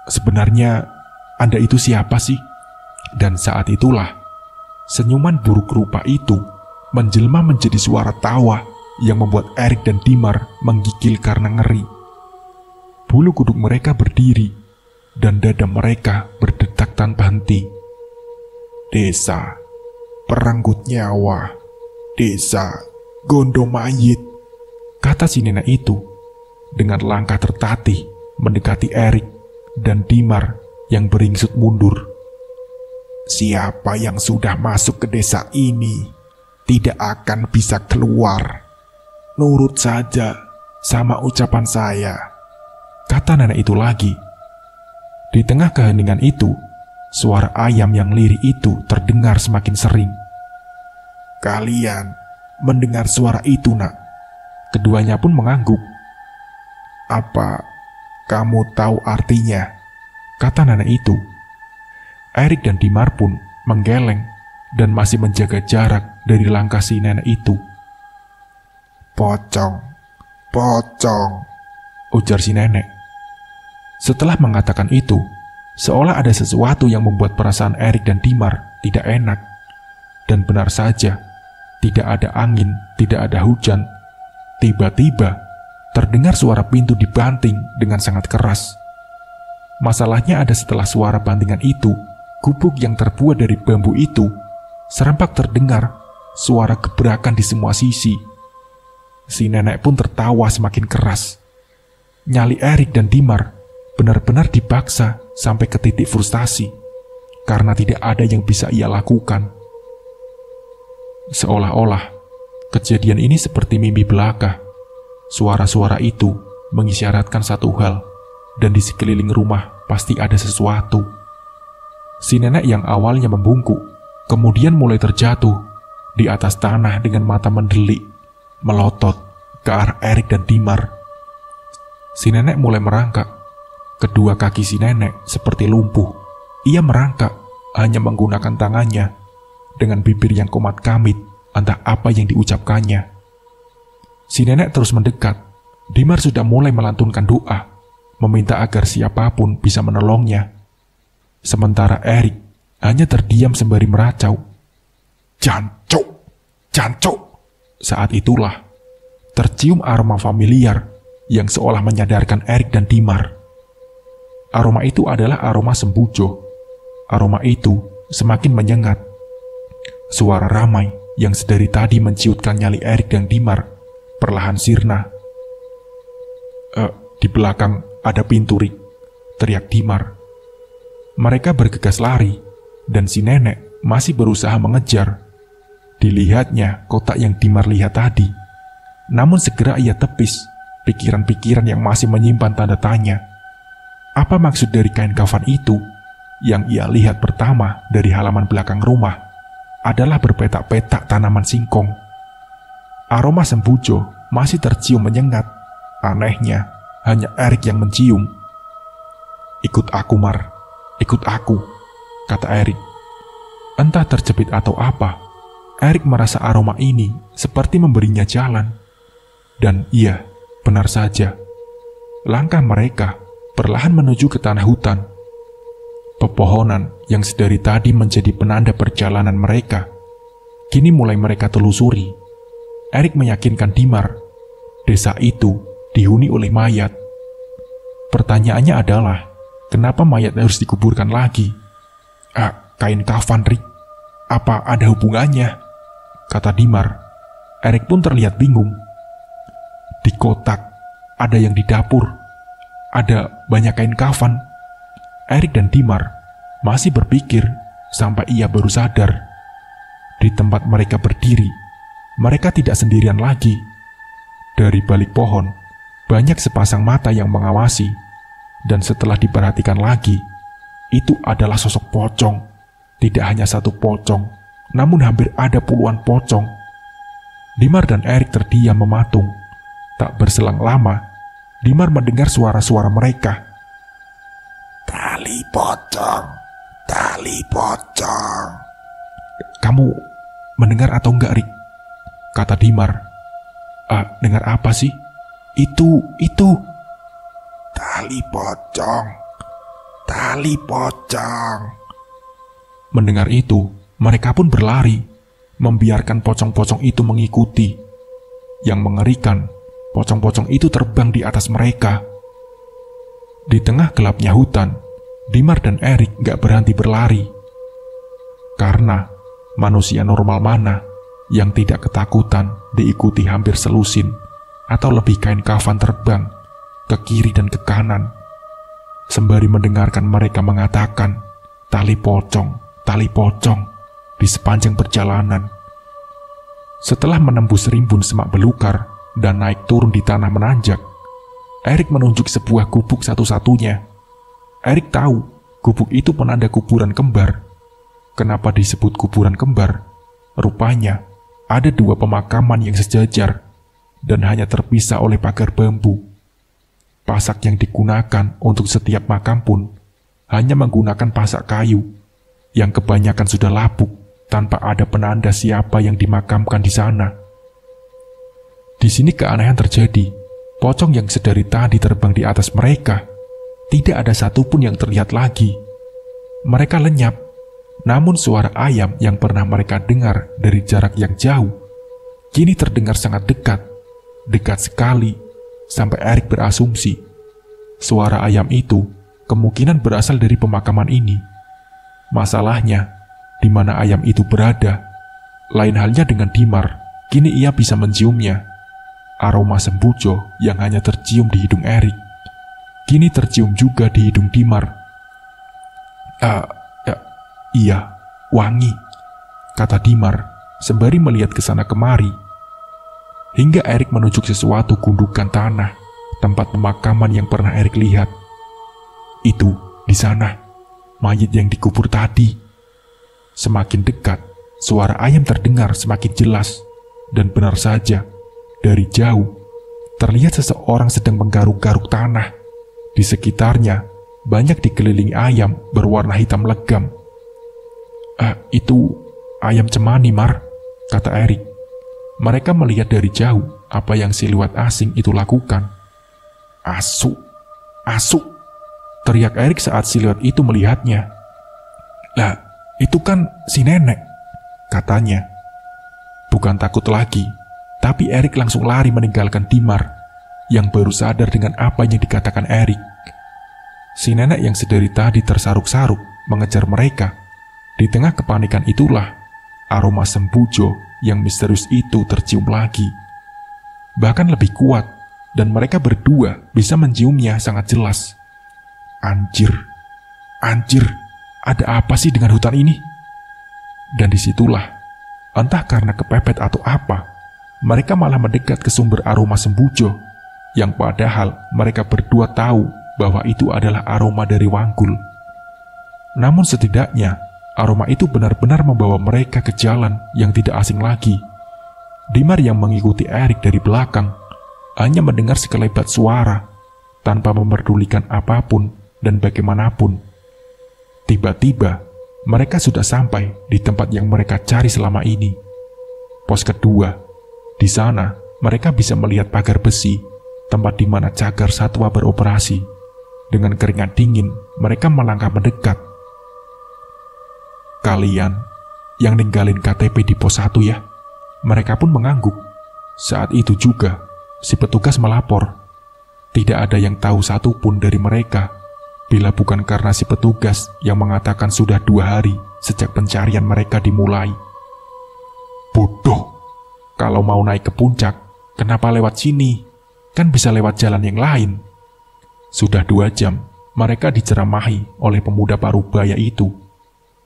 sebenarnya Anda itu siapa sih? Dan saat itulah, senyuman buruk rupa itu menjelma menjadi suara tawa yang membuat Erik dan Dimar menggigil karena ngeri. Bulu kuduk mereka berdiri dan dada mereka berdetak tanpa henti. "Desa Peranggut Nyawa, Desa Gondo Mayit," kata si nenek itu dengan langkah tertatih mendekati Erik dan Dimar yang beringsut mundur. "Siapa yang sudah masuk ke desa ini tidak akan bisa keluar. Nurut saja sama ucapan saya," kata nenek itu lagi. Di tengah keheningan itu, suara ayam yang lirih itu terdengar semakin sering. "Kalian mendengar suara itu, Nak?" Keduanya pun mengangguk. "Apa kamu tahu artinya?" kata nenek itu. Erik dan Dimar pun menggeleng dan masih menjaga jarak dari langkah si nenek itu. "Pocong, pocong," ujar si nenek. Setelah mengatakan itu, seolah ada sesuatu yang membuat perasaan Erik dan Dimar tidak enak. Dan benar saja, tidak ada angin, tidak ada hujan. Tiba-tiba, terdengar suara pintu dibanting dengan sangat keras. Masalahnya ada setelah suara bantingan itu, gubuk yang terbuat dari bambu itu, serempak terdengar suara gebrakan di semua sisi. Si nenek pun tertawa semakin keras. Nyali Erik dan Dimar benar-benar dipaksa sampai ke titik frustasi, karena tidak ada yang bisa ia lakukan. Seolah-olah kejadian ini seperti mimpi belaka. Suara-suara itu mengisyaratkan satu hal, dan di sekeliling rumah pasti ada sesuatu. Si nenek yang awalnya membungkuk, kemudian mulai terjatuh di atas tanah dengan mata mendelik, melotot ke arah Erik dan Dimar. Si nenek mulai merangkak. Kedua kaki si nenek seperti lumpuh. Ia merangkak hanya menggunakan tangannya dengan bibir yang komat kamit, entah apa yang diucapkannya. Si nenek terus mendekat. Dimar sudah mulai melantunkan doa, meminta agar siapapun bisa menolongnya. Sementara Erik hanya terdiam sembari meracau. "Jancuk, jancuk." Saat itulah tercium aroma familiar yang seolah menyadarkan Erik dan Dimar. Aroma itu adalah aroma sembujo. Aroma itu semakin menyengat. Suara ramai yang sedari tadi menciutkan nyali Erik dan Dimar perlahan sirna. Di belakang ada pintu, Rik," teriak Dimar. Mereka bergegas lari, dan si nenek masih berusaha mengejar. Dilihatnya kotak yang Dimar lihat tadi. Namun segera ia tepis pikiran-pikiran yang masih menyimpan tanda tanya. Apa maksud dari kain kafan itu? Yang ia lihat pertama dari halaman belakang rumah adalah berpetak-petak tanaman singkong. Aroma sembujo masih tercium menyengat. Anehnya, hanya Erik yang mencium. "Ikut aku, Mar. Ikut aku," kata Erik. Entah terjepit atau apa, Erik merasa aroma ini seperti memberinya jalan. Dan iya, benar saja. Langkah mereka perlahan menuju ke tanah hutan. Pepohonan yang sedari tadi menjadi penanda perjalanan mereka, kini mulai mereka telusuri. Erik meyakinkan Dimar, desa itu dihuni oleh mayat. Pertanyaannya adalah, kenapa mayat harus dikuburkan lagi? Kain kafan, Rik. Apa ada hubungannya? Kata Dimar. Erik pun terlihat bingung. Di kotak, ada yang di dapur. Ada banyak kain kafan. Erik dan Dimar masih berpikir sampai ia baru sadar. Di tempat mereka berdiri, mereka tidak sendirian lagi. Dari balik pohon, banyak sepasang mata yang mengawasi. Dan setelah diperhatikan lagi, itu adalah sosok pocong. Tidak hanya satu pocong, namun hampir ada puluhan pocong. Dimar dan Erik terdiam mematung. Tak berselang lama, Dimar mendengar suara-suara mereka. "Tali pocong, tali pocong." "Kamu mendengar atau enggak, Rik?" kata Dimar. Dengar apa sih? Itu. "Tali pocong, tali pocong." Mendengar itu, mereka pun berlari, membiarkan pocong-pocong itu mengikuti. Yang mengerikan, pocong-pocong itu terbang di atas mereka. Di tengah gelapnya hutan, Dimar dan Erik gak berhenti berlari. Karena manusia normal mana yang tidak ketakutan diikuti hampir selusin atau lebih kain kafan terbang ke kiri dan ke kanan, sembari mendengarkan mereka mengatakan tali pocong di sepanjang perjalanan. Setelah menembus rimbun semak belukar dan naik turun di tanah menanjak, Erik menunjuk sebuah gubuk satu-satunya. Erik tahu gubuk itu penanda kuburan kembar. Kenapa disebut kuburan kembar? Rupanya ada dua pemakaman yang sejajar dan hanya terpisah oleh pagar bambu. Pasak yang digunakan untuk setiap makam pun hanya menggunakan pasak kayu yang kebanyakan sudah lapuk tanpa ada penanda siapa yang dimakamkan di sana. Di sini keanehan terjadi. Pocong yang sedari tadi terbang di atas mereka, tidak ada satupun yang terlihat lagi. Mereka lenyap, namun suara ayam yang pernah mereka dengar dari jarak yang jauh, kini terdengar sangat dekat sekali, sampai Erik berasumsi, suara ayam itu kemungkinan berasal dari pemakaman ini. Masalahnya, di mana ayam itu berada, lain halnya dengan Dimar, kini ia bisa menciumnya. Aroma sembujo yang hanya tercium di hidung Erik, kini tercium juga di hidung Dimar. Iya, wangi, kata Dimar sembari melihat ke sana kemari. Hingga Erik menunjuk sesuatu gundukan tanah, tempat pemakaman yang pernah Erik lihat. Itu, di sana, mayat yang dikubur tadi. Semakin dekat, suara ayam terdengar semakin jelas, dan benar saja, dari jauh, terlihat seseorang sedang menggaruk-garuk tanah. Di sekitarnya, banyak dikelilingi ayam berwarna hitam legam. Itu ayam cemani, Mar, kata Erik. Mereka melihat dari jauh apa yang siluet asing itu lakukan. Asu, teriak Erik saat siluet itu melihatnya. Lah, itu kan si nenek, katanya. Bukan takut lagi, tapi Erik langsung lari meninggalkan Dimar, yang baru sadar dengan apa yang dikatakan Erik. Si nenek yang sedari tadi tersaruk-saruk mengejar mereka. Di tengah kepanikan itulah, aroma sembujo yang misterius itu tercium lagi. Bahkan lebih kuat, dan mereka berdua bisa menciumnya sangat jelas. Anjir, ada apa sih dengan hutan ini? Dan disitulah, entah karena kepepet atau apa, mereka malah mendekat ke sumber aroma sembujo, yang padahal mereka berdua tahu bahwa itu adalah aroma dari Wangkul. Namun setidaknya, aroma itu benar-benar membawa mereka ke jalan yang tidak asing lagi. Dimar yang mengikuti Erik dari belakang, hanya mendengar sekelebat suara, tanpa memerdulikan apapun dan bagaimanapun. Tiba-tiba, mereka sudah sampai di tempat yang mereka cari selama ini. Pos kedua. Di sana, mereka bisa melihat pagar besi, tempat di mana cagar satwa beroperasi. Dengan keringat dingin, mereka melangkah mendekat. Kalian yang ninggalin KTP di pos 1 ya? Mereka pun mengangguk. Saat itu juga, si petugas melapor. Tidak ada yang tahu satupun dari mereka, bila bukan karena si petugas yang mengatakan sudah 2 hari sejak pencarian mereka dimulai. Bodoh! Kalau mau naik ke puncak, kenapa lewat sini? Kan bisa lewat jalan yang lain. Sudah 2 jam, mereka diceramahi oleh pemuda parubaya itu.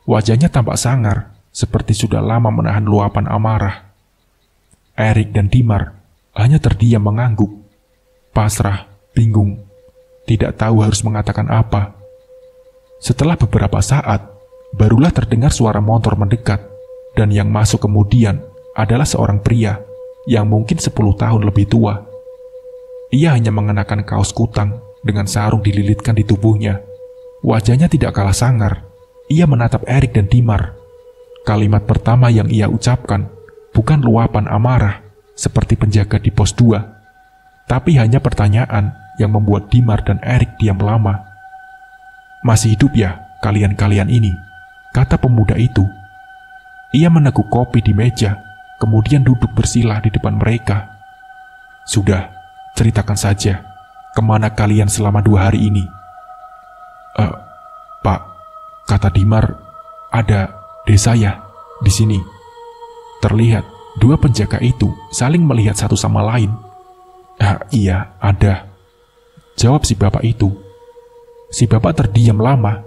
Wajahnya tampak sangar, seperti sudah lama menahan luapan amarah. Erik dan Dimar hanya terdiam mengangguk, pasrah, bingung, tidak tahu harus mengatakan apa. Setelah beberapa saat, barulah terdengar suara motor mendekat, dan yang masuk kemudian adalah seorang pria yang mungkin 10 tahun lebih tua. Ia hanya mengenakan kaos kutang dengan sarung dililitkan di tubuhnya. Wajahnya tidak kalah sangar. Ia menatap Erik dan Dimar. Kalimat pertama yang ia ucapkan bukan luapan amarah seperti penjaga di pos 2, tapi hanya pertanyaan yang membuat Dimar dan Erik diam lama. Masih hidup ya kalian-kalian ini? Kata pemuda itu. Ia meneguk kopi di meja, kemudian duduk bersila di depan mereka. Sudah, ceritakan saja, kemana kalian selama 2 hari ini? Pak, kata Dimar, ada desa ya di sini. Terlihat 2 penjaga itu saling melihat satu sama lain. Iya, ada, jawab si bapak itu. Si bapak terdiam lama,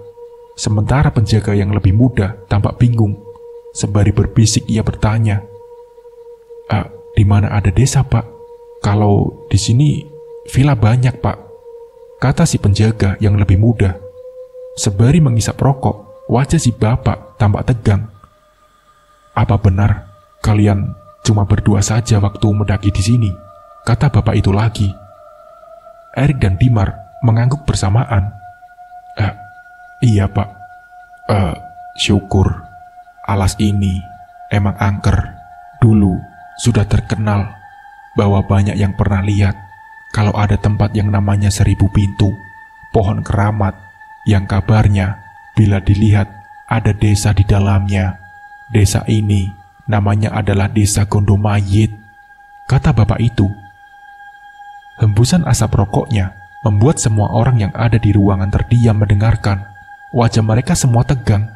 sementara penjaga yang lebih muda tampak bingung. Sembari berbisik ia bertanya, di mana ada desa, Pak? Kalau di sini villa banyak, Pak, kata si penjaga yang lebih muda. Sembari mengisap rokok, wajah si bapak tampak tegang. Apa benar kalian cuma berdua saja waktu mendaki di sini? Kata bapak itu lagi. Erik dan Dimar mengangguk bersamaan. Iya, Pak. Syukur. Alas ini emang angker. Dulu sudah terkenal bahwa banyak yang pernah lihat kalau ada tempat yang namanya 1000 pintu, pohon keramat, yang kabarnya bila dilihat ada desa di dalamnya. Desa ini namanya adalah Desa Gondomayit, kata bapak itu. Hembusan asap rokoknya membuat semua orang yang ada di ruangan terdiam mendengarkan. Wajah mereka semua tegang.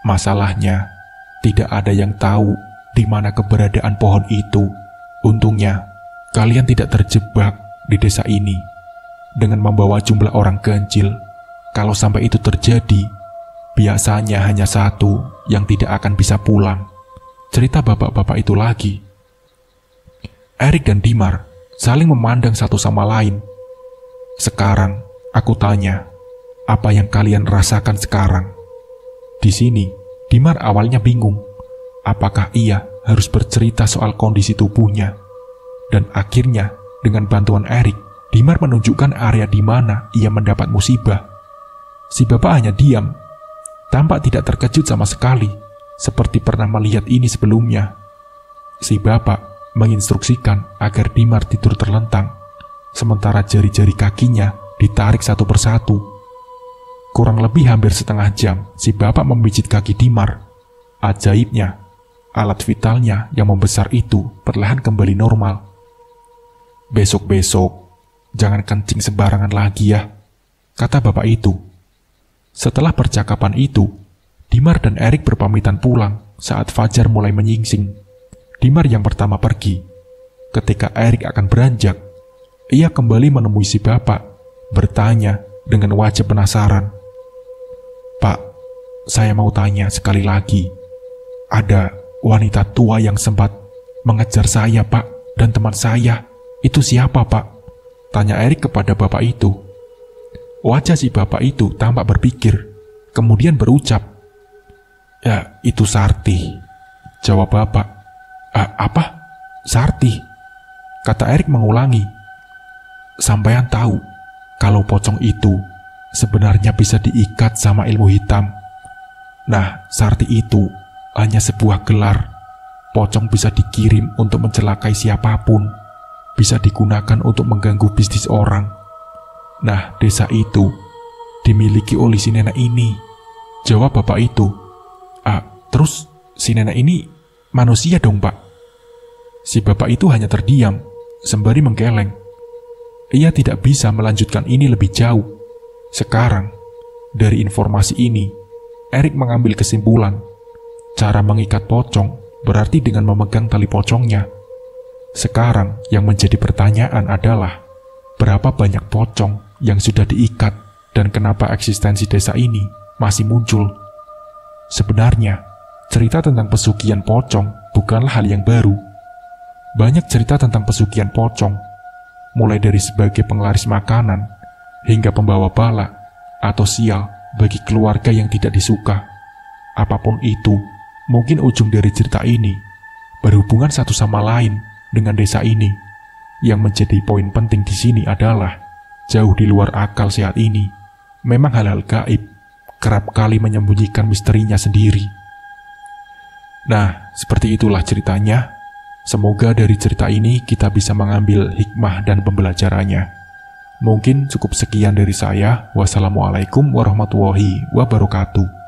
Masalahnya, tidak ada yang tahu di mana keberadaan pohon itu. Untungnya, kalian tidak terjebak di desa ini dengan membawa jumlah orang ganjil. Kalau sampai itu terjadi, biasanya hanya 1 yang tidak akan bisa pulang, cerita bapak-bapak itu lagi. Erik dan Dimar saling memandang satu sama lain. Sekarang, aku tanya, apa yang kalian rasakan sekarang? Di sini, Dimar awalnya bingung. Apakah ia harus bercerita soal kondisi tubuhnya? Dan akhirnya, dengan bantuan Erik, Dimar menunjukkan area di mana ia mendapat musibah. Si bapak hanya diam, tampak tidak terkejut sama sekali, seperti pernah melihat ini sebelumnya. Si bapak menginstruksikan agar Dimar tidur terlentang, sementara jari-jari kakinya ditarik satu persatu. Kurang lebih hampir setengah jam, si bapak memijit kaki Dimar. Ajaibnya, alat vitalnya yang membesar itu perlahan kembali normal. Besok-besok, jangan kencing sembarangan lagi ya, kata bapak itu. Setelah percakapan itu, Dimar dan Erik berpamitan pulang saat fajar mulai menyingsing. Dimar yang pertama pergi. Ketika Erik akan beranjak, ia kembali menemui si bapak, bertanya dengan wajah penasaran. Pak, saya mau tanya sekali lagi. Ada wanita tua yang sempat mengejar saya, Pak, dan teman saya. Itu siapa, Pak? Tanya Erik kepada bapak itu. Wajah si bapak itu tampak berpikir, kemudian berucap, ya, itu Sarti, jawab bapak. Apa? Sarti? Kata Erik mengulangi. Sampean tahu kalau pocong itu sebenarnya bisa diikat sama ilmu hitam. Nah, Sarti itu hanya sebuah gelar. Pocong bisa dikirim untuk mencelakai siapapun, bisa digunakan untuk mengganggu bisnis orang. Nah, desa itu dimiliki oleh si nenek ini, jawab bapak itu. Terus si nenek ini manusia dong, Pak? Si bapak itu hanya terdiam, sembari menggeleng. Ia tidak bisa melanjutkan ini lebih jauh. Sekarang, dari informasi ini, Erik mengambil kesimpulan. Cara mengikat pocong berarti dengan memegang tali pocongnya. Sekarang yang menjadi pertanyaan adalah, berapa banyak pocong yang sudah diikat dan kenapa eksistensi desa ini masih muncul? Sebenarnya, cerita tentang pesugihan pocong bukanlah hal yang baru. Banyak cerita tentang pesugihan pocong, mulai dari sebagai penglaris makanan hingga pembawa bala atau sial bagi keluarga yang tidak disuka. Apapun itu, mungkin ujung dari cerita ini berhubungan satu sama lain dengan desa ini. Yang menjadi poin penting di sini adalah jauh di luar akal sehat ini. Memang hal-hal gaib kerap kali menyembunyikan misterinya sendiri. Nah, seperti itulah ceritanya. Semoga dari cerita ini kita bisa mengambil hikmah dan pembelajarannya. Mungkin cukup sekian dari saya. Wassalamualaikum warahmatullahi wabarakatuh.